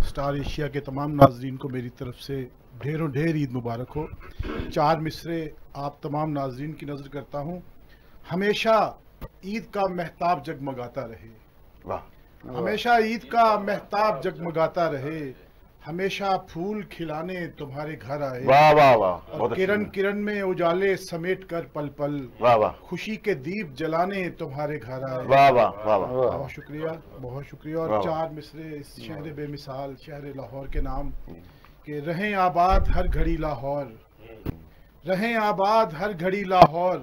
Star Asia के तमाम नाजरीन को मेरी तरफ से ढेरों ढेर ईद मुबारक हो। 4 मिसरे आप तमाम नाजरीन की नज़र करता हूँ। हमेशा ईद का महताब जगमगाता रहे, हमेशा ईद का महताब जगमगाता रहे, हमेशा फूल खिलाने तुम्हारे घर आए। वाह वाह वाह। और किरण किरण में उजाले समेट कर पल पल, वाह वाह। खुशी के दीप जलाने तुम्हारे घर आए। वाह वाह वाह वाह। बहुत शुक्रिया, बहुत शुक्रिया। और 4 मिसरे इस शहर बेमिसाल शहर लाहौर के नाम कि रहें आबाद हर घड़ी लाहौर, रहें आबाद हर घड़ी लाहौर,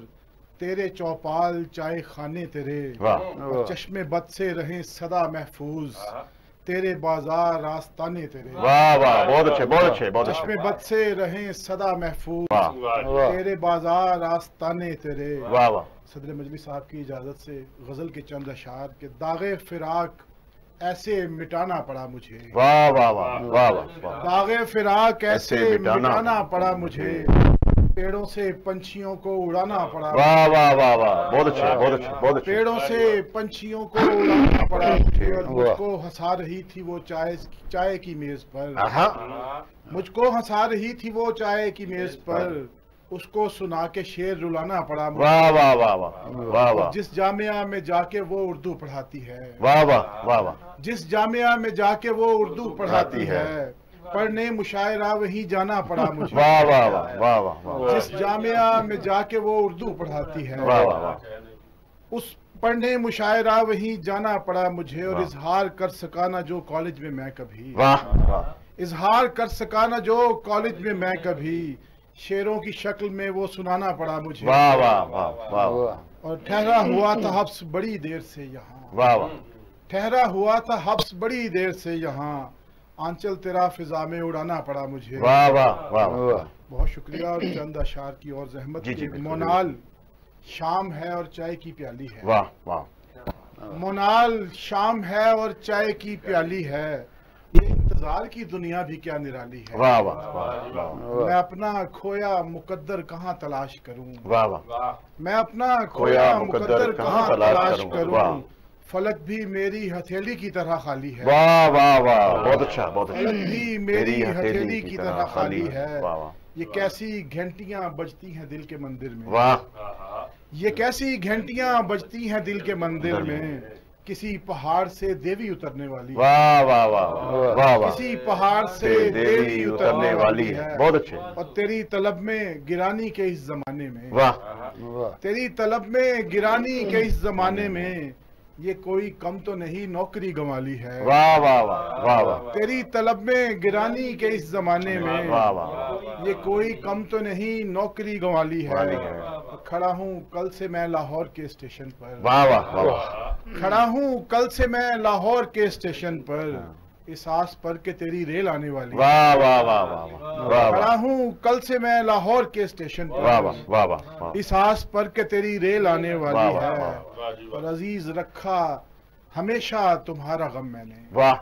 तेरे चौपाल चाय खाने तेरे, और चश्मे बद से रहें सदा महफूज, तेरे बाजार रास्ताने तेरे। वाह वाह, बहुत अच्छे बहुत अच्छे बहुत अच्छे। चश्मे बद से रहें सदा महफूज, तेरे बाजार रास्ताने तेरे। वाह वाह। सदर मजलिस साहब की इजाजत से गजल के चंद अशार के दागे फिराक ऐसे मिटाना पड़ा मुझे। वाह वाह वाह वाह वाह। दागे फिराक ऐसे मिटाना पड़ा मुझे, पेड़ों से पंछियों को उड़ाना पड़ा। वाह वाह वाह वाह, बहुत अच्छे बहुत अच्छे बहुत अच्छे। पेड़ों से पंछियों को उड़ाना पड़ा मुझे, और मुझको हंसा रही थी वो चाय की मेज पर, मुझको हंसा रही थी वो चाय की मेज पर, उसको सुना के शेर रुलाना पड़ा मुझे। वाह वाह वाह वाह वाह वाह। जिस जामिया में जाके वो उर्दू पढ़ाती है, वाह वाह वाह वाह। जिस जामिया में जाके वो उर्दू पढ़ाती है, पढ़ने मुशायरा वहीं जाना पड़ा मुझे। वाह वाह वाह वाह वाह। जिस जामिया में जाके वो उर्दू पढ़ाती है, वाह वाह वाह। उस पढ़ने मुशायरा वहीं जाना पड़ा मुझे। और इजहार कर सका ना जो कॉलेज में मैं कभी, वाह वाह। इजहार कर सका ना जो कॉलेज में मैं कभी, शेरों की शक्ल में वो सुनाना पड़ा मुझे। वाह वाह वाह वाह। और ठहरा हुआ था हब्स बड़ी देर से यहाँ, वाह वाह। ठहरा हुआ था हब्स बड़ी देर से यहाँ, आंचल तेरा फिजा में उड़ाना पड़ा मुझे। वाह वाह वाह वाह। बहुत शुक्रिया। और चंद अशार की और जहमत की। मोनाल शाम है और चाय की प्याली है, वाह वाह। मोनाल शाम है और चाय की प्याली है, ये इंतजार की दुनिया भी क्या निराली है। वाह वाह वाह। मैं अपना खोया मुकद्दर कहाँ तलाश करूं, वाह वाह। मैं अपना खोया मुकद्दर कहाँ तलाश करूं, फलक भी मेरी हथेली की तरह खाली है। वाह वाह वाह, बहुत अच्छा बहुत अच्छा। फलक भी मेरी हथेली की तरह खाली है। ये कैसी घंटियां बजती हैं दिल के मंदिर में, वाह। ये कैसी घंटियां बजती हैं दिल के मंदिर में, किसी पहाड़ से देवी उतरने वाली। वाह वाह वाह वाह। किसी पहाड़ से देवी उतरने वाली है, बहुत अच्छे। और तेरी तलब में गिरानी के इस जमाने में, वाह। तेरी तलब में गिरानी के इस जमाने में, ये कोई कम तो नहीं नौकरी गंवाली है। वाह वाह वाह वाह वाह। तेरी तलब में गिरानी के इस जमाने में, वाह वाह। ये कोई कम तो नहीं नौकरी गंवाली है। खड़ा हूँ कल से मैं लाहौर के स्टेशन पर, वाह वाह वाह। खड़ा हूँ कल से मैं लाहौर के स्टेशन पर, इस आस पर के तेरी रेल आने वाली। वाह वाह वाह वाह। खड़ा हूँ कल से मैं लाहौर के स्टेशन पर, वाह वाह वाह। इस आस पर के तेरी रेल आने वाली है। और अजीज रखा हमेशा तुम्हारा गम मैंने, वाह।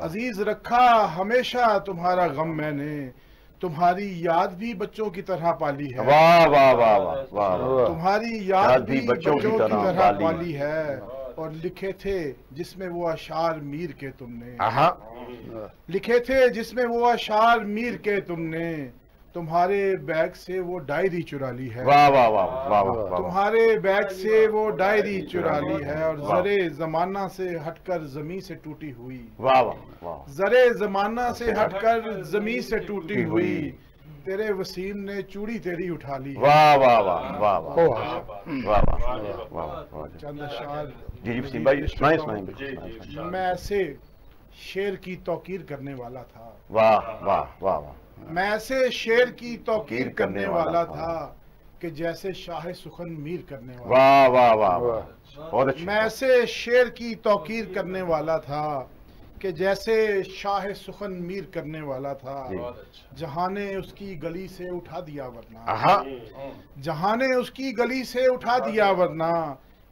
अजीज रखा हमेशा तुम्हारा गम मैंने, तुम्हारी याद भी बच्चों की तरह पाली है। वाह वाह वाह वाह। तुम्हारी याद भी बच्चों की तरह पाली है। और लिखे थे जिसमें वो अशार मीर के तुमने, लिखे थे जिसमें वो अशार मीर के तुमने, तुम्हारे बैग से वो डायरी चुरा ली है। वाह वाह वाह वाह। तुम्हारे बैग से वो डायरी चुरा ली है। और जरे जमाना से हटकर जमी से टूटी हुई, वाह वाह। जरे जमाना से हटकर जमी से टूटी हुई, तेरे वसीम ने चूड़ी तेरी उठा ली। वाह वाह वाह वाह वाह वाह। चंद अशार। जी वसीम भाई सुनाए सुनाए। मैं ऐसे शेर की तौकीर करने वाला था, वाह वाह वाह वाह। मैं ऐसे शेर की तौकीर करने वाला था कि जैसे शाह सुखन मीर करने वाला। वाह वाह वाह बहुत अच्छा। मैं ऐसे शेर की तौकीर करने वाला था कि जैसे शाह सुखन मीर करने वाला था, जहां ने उसकी गली से उठा दिया वरना, जहां ने उसकी गली से उठा दिया वरना,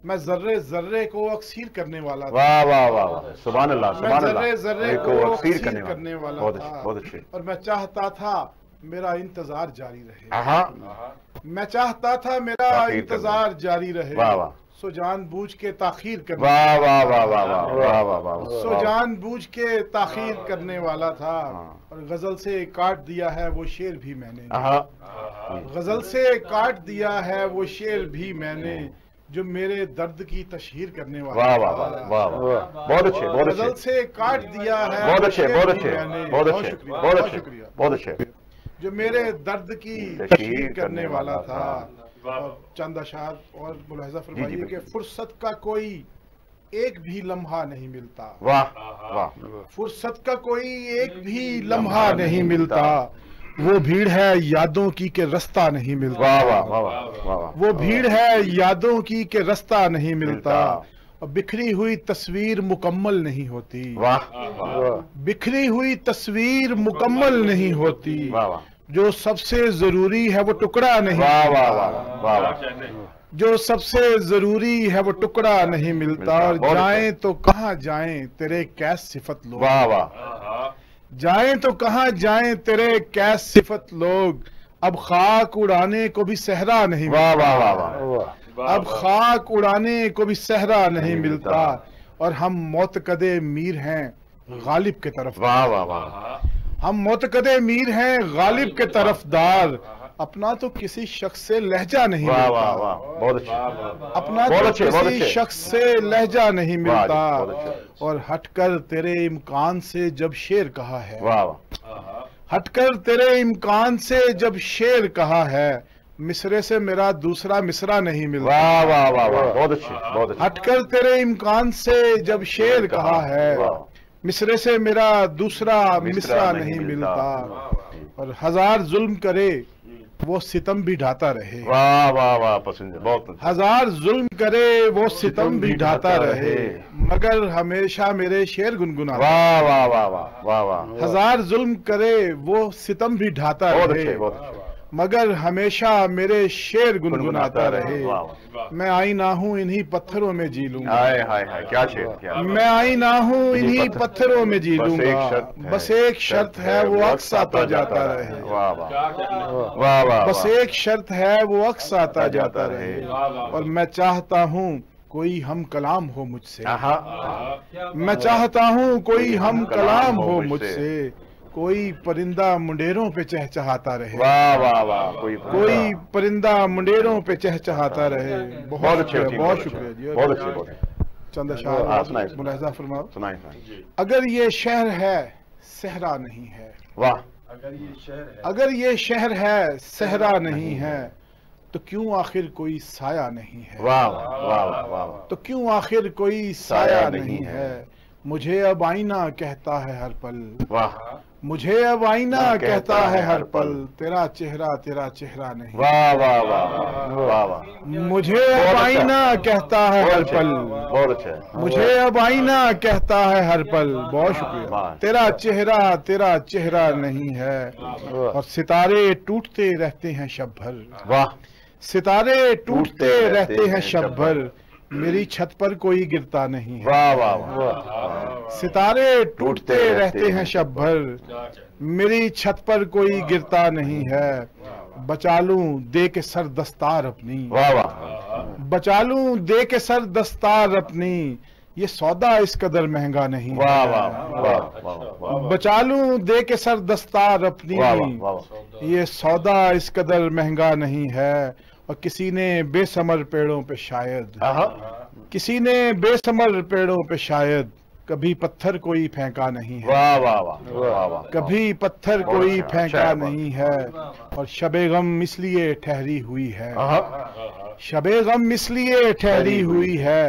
मैं जर्रे जर्रे को अक्सीर करने वाला था। वाह वाह वाह, सुभान अल्लाह सुभान अल्लाह। जर्रे जर्रे को अक्सीर करने वाला था। बहुत अच्छे। और मैं चाहता था मेरा इंतजार जारी रहे, मैं चाहता था मेरा इंतजार जारी रहे। سو جان بوجھ کے تاخیر کرنے واہ واہ واہ واہ واہ واہ واہ واہ سو جان بوجھ کے تاخیر کرنے والا تھا، اور غزل سے کاٹ دیا ہے وہ شعر بھی میں نے، غزل سے کاٹ دیا ہے وہ شعر بھی میں نے جو میرے درد کی تشہیر کرنے والا واہ واہ واہ واہ واہ بہت اچھے بہت اچھے غزل سے کاٹ دیا ہے بہت اچھے وہ بہت شعر اچھے بھی میں نے، بہت بہت اچھے شکریہ بہت بہت اچھے شکریہ، بہت اچھے جو میرے درد کی تشہیر کرنے والا تھا۔ اور چند اشعار اور ملاحظہ فرمائیے کہ فرصت کا کوئی ایک بھی لمحہ نہیں ملتا، واہ واہ فرصت کا کوئی ایک بھی لمحہ نہیں ملتا، وہ بھیڑ ہے یادوں کی کہ رستہ نہیں ملتا، واہ واہ واہ واہ واہ وہ بھیڑ ہے یادوں کی کہ رستہ نہیں ملتا، اور بکھری ہوئی تصویر مکمل نہیں ہوتی، واہ واہ بکھری ہوئی تصویر مکمل نہیں ہوتی، واہ واہ جو سب سے ضروری ہے وہ ٹکڑا نہیں واہ ملتا، واہ واہ واہ جو سب سے ضروری ہے وہ ٹکڑا نہیں ملتا، اور بہت جائیں تو کہاں جائیں تیرے کیس صفت لوگ، واہ واہ جائیں تو کہاں جائیں تیرے کیس صفت لوگ، اب خاک اڑانے کو بھی صحرا نہیں واہ ملتا، واہ واہ واہ اب خاک اڑانے کو بھی صحرا نہیں ملتا، اور ہم معتقد میر ہیں غالب کے طرف، واہ واہ واہ ہم معتقد میر ہیں غالب کے طرف دار، اپنا تو کسی شخص سے لہجہ نہیں واہ واہ ملتا، واہ بہت اچھے اپنا بہت تو اچھے، بہت کسی اچھے۔ شخص سے لہجہ نہیں ملتا، بہت اچھے۔ اور ہٹ کر تیرے امکان سے جب شعر کہا ہے، واہ واہ ہٹ کر تیرے امکان سے جب شعر کہا ہے، مصرے سے میرا دوسرا مصرع نہیں ملتا، واہ واہ واہ واہ بہت اچھے بہت اچھے ہٹ کر تیرے امکان سے جب شعر کہا ہے، مصرے سے میرا دوسرا مصرع نہیں ملتا، اور ہزار ظلم کرے وہ ستم بھی ڈھاتا رہے، واہ واہ واہ پسند ہے بہت اچھا ہزار ظلم کرے وہ ستم بھی ڈھاتا رہے، مگر ہمیشہ میرے شعر گنگناتا، واہ واہ واہ واہ واہ واہ ہزار ظلم کرے وہ ستم بھی ڈھاتا بہت رہے، اچھے بہت اچھے مگر ہمیشہ میرے شعر گنگناتا رہے، واہ میں آئینہ ہوں انہی پتھروں میں جی لوں گا، ہائے ہائے ہائے کیا شعر کیا میں آئینہ ہوں انہی پتھروں میں جی لوں بس ایک گا، شرط ہے، بس ایک شرط ہے وہ عکس آتا جاتا رہے، واہ واہ واہ واہ بس ایک شرط ہے وہ عکس آتا جاتا رہے، اور میں چاہتا ہوں کوئی ہم کلام ہو مجھ سے، میں چاہتا ہوں کوئی ہم کلام ہو مجھ سے، کوئی پرندہ منڈیروں پہ چہچہاتا رہے، واہ واہ واہ کوئی پرندہ منڈیروں پہ چہچہاتا رہے، بہت اچھے بہت شکریہ جی، بہت اچھے بہت چند ہاں، اشعار سنائیں۔ ملاحظہ فرماؤ۔ سنائیں اگر یہ شہر ہے صحرا نہیں ہے، واہ اگر یہ شہر ہے صحرا نہیں ہے، تو کیوں آخر کوئی سایہ نہیں ہے، واہ واہ واہ واہ تو کیوں آخر کوئی سایہ نہیں ہے، مجھے اب آئینہ کہتا ہے ہر پل، واہ مجھے اب آئینہ کہتا ہے ہر پل، تیرا چہرہ نہیں، واہ واہ واہ واہ واہ مجھے اب آئینہ کہتا ہے ہر پل، بہت اچھا مجھے اب آئینہ کہتا ہے ہر پل، بہت شکریہ، تیرا چہرہ نہیں ہے، اور ستارے ٹوٹتے رہتے ہیں شب بھر، واہ ستارے ٹوٹتے رہتے ہیں شب بھر، میری چھت پر کوئی گرتا نہیں ہے، واہ واہ واہ ستارے ٹوٹتے رہتے ہیں شب بھر، میری چھت پر کوئی گرتا نہیں ہے، بچا لوں دے کے سر دستار اپنی، واہ واہ بچا لوں دے کے سر دستار اپنی، یہ سودا اس قدر مہنگا نہیں ہے، واہ واہ واہ واہ بچا لوں دے کے سر دستار اپنی، واہ واہ یہ سودا اس قدر مہنگا نہیں ہے، اور کسی نے بے ثمر پیڑوں پہ شاید، کسی نے بے ثمر پیڑوں پہ شاید کبھی پتھر کوئی پھینکا نہیں ہے، واہ واہ واہ واہ کبھی پتھر کوئی پھینکا نہیں ہے، اور شب غم اس لیے ٹھہری ہوئی ہے، شب غم اس لیے ٹھہری ہوئی ہے،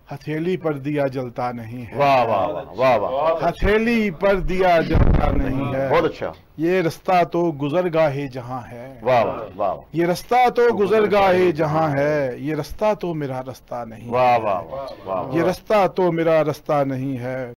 ہتھیلی پر دیا جلتا نہیں ہے، واہ واہ واہ واہ ہتھیلی پر دیا جلتا نہیں ہے، بہت اچھا یہ رستہ تو گزرگاہ جہاں ہے، واہ واہ یہ رستہ تو گزرگاہ جہاں ہے، یہ رستہ تو میرا رستہ نہیں، واہ واہ واہ یہ رستہ تو میرا رستہ نہیں ہے،